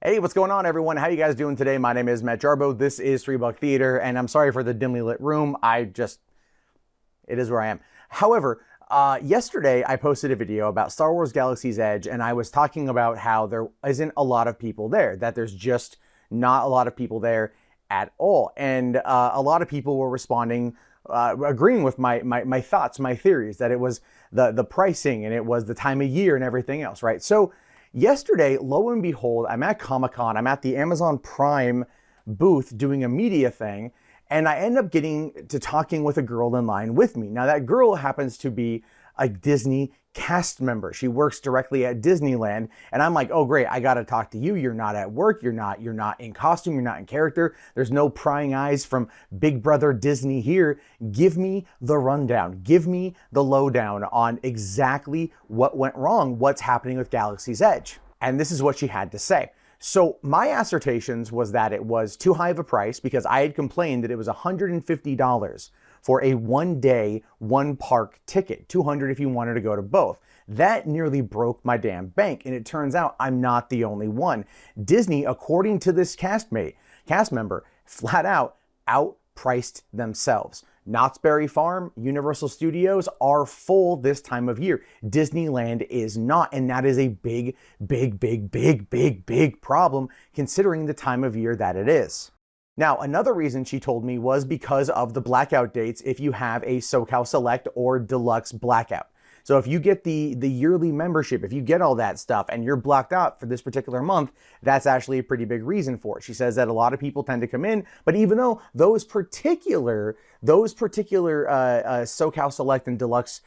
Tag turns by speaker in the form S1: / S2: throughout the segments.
S1: Hey, what's going on, everyone? How you guys doing today? My name is Matt Jarbo. This is $3 Theater, and I'm sorry for the dimly lit room. It is where I am. However, yesterday I posted a video about Star Wars Galaxy's Edge, and I was talking about how there isn't a lot of people there, that there's just not a lot of people there at all. And a lot of people were responding, agreeing with my thoughts, my theories, that it was the pricing and it was the time of year and everything else, right? So yesterday, lo and behold, I'm at Comic-Con. I'm at the Amazon Prime booth doing a media thing, and I end up getting to talking with a girl in line with me. Now, that girl happens to be a Disney cast member. She works directly at Disneyland, and I'm like, oh great, I gotta talk to you. You're not at work, you're not in costume, you're not in character. There's no prying eyes from Big Brother Disney here. Give me the rundown. Give me the lowdown on exactly what went wrong, what's happening with Galaxy's Edge. And this is what she had to say. So my assertions was that it was too high of a price because I had complained that it was $150 for a one-day, one-park ticket, $200 if you wanted to go to both. That nearly broke my damn bank, and it turns out I'm not the only one. Disney, according to this cast member, flat out outpriced themselves. Knott's Berry Farm, Universal Studios are full this time of year. Disneyland is not, and that is a big problem considering the time of year that it is. Now, another reason she told me was because of the blackout dates if you have a SoCal Select or Deluxe blackout. So if you get the yearly membership, if you get all that stuff and you're blocked out for this particular month, that's actually a pretty big reason for it. She says that a lot of people tend to come in, but even though those particular SoCal Select and Deluxe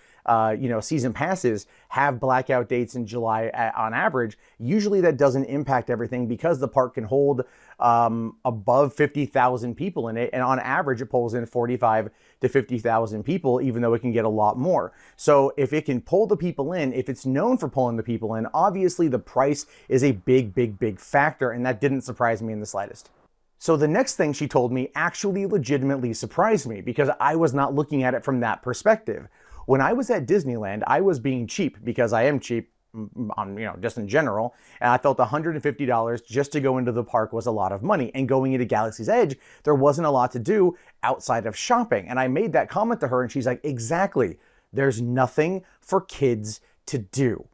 S1: season passes have blackout dates in July on average, usually that doesn't impact everything because the park can hold above 50,000 people in it, and on average it pulls in 45 to 50,000 people, even though it can get a lot more. So if it can pull the people in, if it's known for pulling the people in, obviously the price is a big factor, and that didn't surprise me in the slightest. So the next thing she told me actually legitimately surprised me because I was not looking at it from that perspective. When I was at Disneyland, I was being cheap because I am cheap just in general, and I felt $150 just to go into the park was a lot of money. And going into Galaxy's Edge, there wasn't a lot to do outside of shopping. And I made that comment to her, and she's like, exactly, there's nothing for kids to do.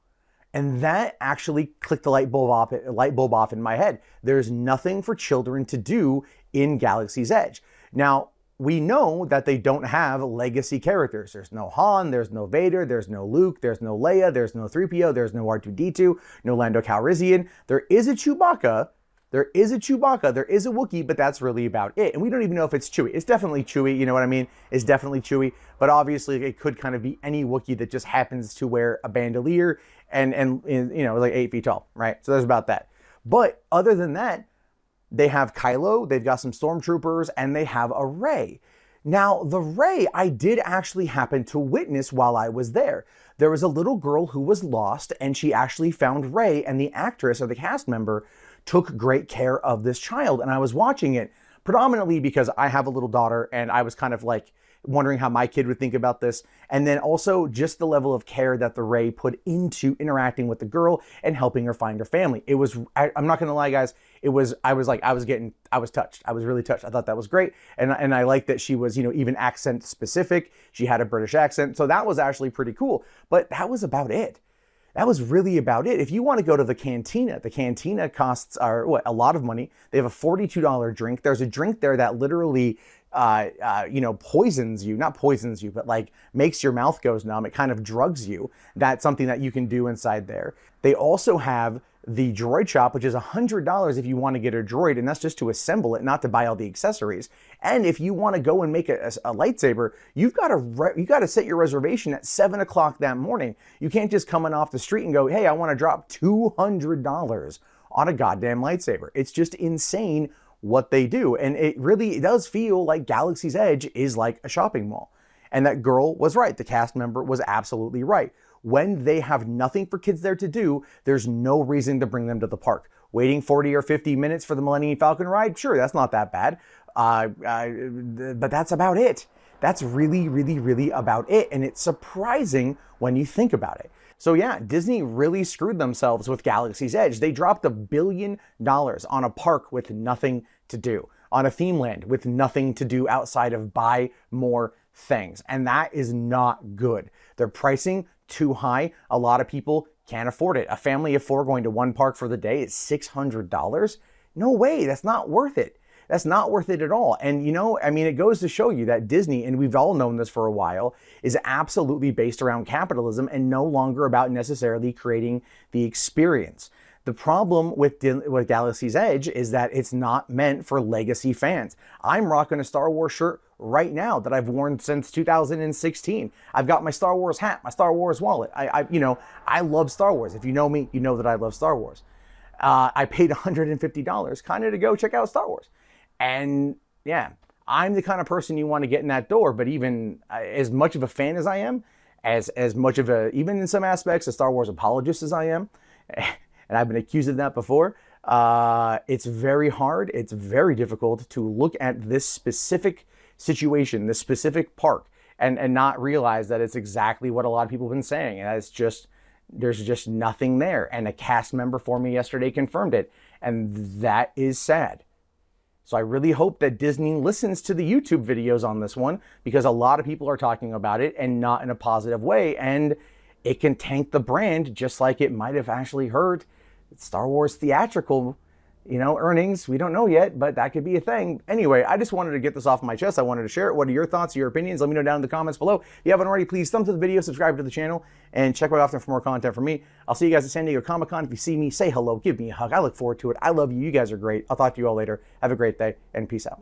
S1: And that actually clicked the light bulb off in my head. There's nothing for children to do in Galaxy's Edge. Now, we know that they don't have legacy characters. There's no Han, there's no Vader, there's no Luke, there's no Leia, there's no 3PO, there's no R2-D2, no Lando Calrissian. There is a Chewbacca, there is a Wookiee, but that's really about it. And we don't even know if it's Chewie. It's definitely Chewie, you know what I mean? It's definitely Chewie, but obviously it could kind of be any Wookiee that just happens to wear a bandolier and like 8 feet tall, right? So there's about that. But other than that, they have Kylo, they've got some stormtroopers, and they have a Rey. Now, the Rey I did actually happen to witness while I was there. There was a little girl who was lost, and she actually found Rey, and the actress or the cast member took great care of this child. And I was watching it predominantly because I have a little daughter, and I was kind of like wondering how my kid would think about this. And then also just the level of care that the Rey put into interacting with the girl and helping her find her family. It was, I'm not gonna lie, guys, I was touched. I was really touched. I thought that was great. And I like that she was, even accent specific. She had a British accent. So that was actually pretty cool. But that was about it. That was really about it. If you want to go to the cantina costs a lot of money. They have a $42 drink. There's a drink there that literally poisons you, not poisons you, but like makes your mouth goes numb. It kind of drugs you. That's something that you can do inside there. They also have the droid shop, which is $100 if you want to get a droid, and that's just to assemble it, not to buy all the accessories. And if you want to go and make a lightsaber, you've got to set your reservation at 7 o'clock that morning. You can't just come in off the street and go, hey, I want to drop $200 on a goddamn lightsaber. It's just insane what they do. And it really does feel like Galaxy's Edge is like a shopping mall. And that girl was right. The cast member was absolutely right. When they have nothing for kids there to do, there's no reason to bring them to the park. Waiting 40 or 50 minutes for the Millennium Falcon ride, sure, that's not that bad. But that's about it. That's really about it. And it's surprising when you think about it. So yeah, Disney really screwed themselves with Galaxy's Edge. They dropped $1 billion on a park with nothing to do, on a theme land with nothing to do outside of buy more things. And that is not good. Their pricing too high. A lot of people can't afford it. A family of 4 going to one park for the day is $600. No way, that's not worth it. That's not worth it at all. And you know, I mean, it goes to show you that Disney, and we've all known this for a while, is absolutely based around capitalism and no longer about necessarily creating the experience. The problem with Galaxy's Edge is that it's not meant for legacy fans. I'm rocking a Star Wars shirt right now that I've worn since 2016. I've got my Star Wars hat, my Star Wars wallet. I love Star Wars. If you know me, you know that I love Star Wars. I paid $150 kind of to go check out Star Wars. And yeah, I'm the kind of person you want to get in that door, but even as much of a fan as I am, as much of a, even in some aspects, a Star Wars apologist as I am, and I've been accused of that before, it's very hard, it's very difficult to look at this specific situation, this specific park, and not realize that it's exactly what a lot of people have been saying, and it's just, there's just nothing there. And a cast member for me yesterday confirmed it, and that is sad. So I really hope that Disney listens to the YouTube videos on this one, because a lot of people are talking about it and not in a positive way, and it can tank the brand just like it might have actually hurt Star Wars theatrical, earnings. We don't know yet, but that could be a thing. Anyway, I just wanted to get this off my chest. I wanted to share it. What are your thoughts, your opinions? Let me know down in the comments below. If you haven't already, please thumbs up the video, subscribe to the channel, and check back often for more content from me. I'll see you guys at San Diego Comic-Con. If you see me, say hello, give me a hug. I look forward to it. I love you. You guys are great. I'll talk to you all later. Have a great day, and peace out.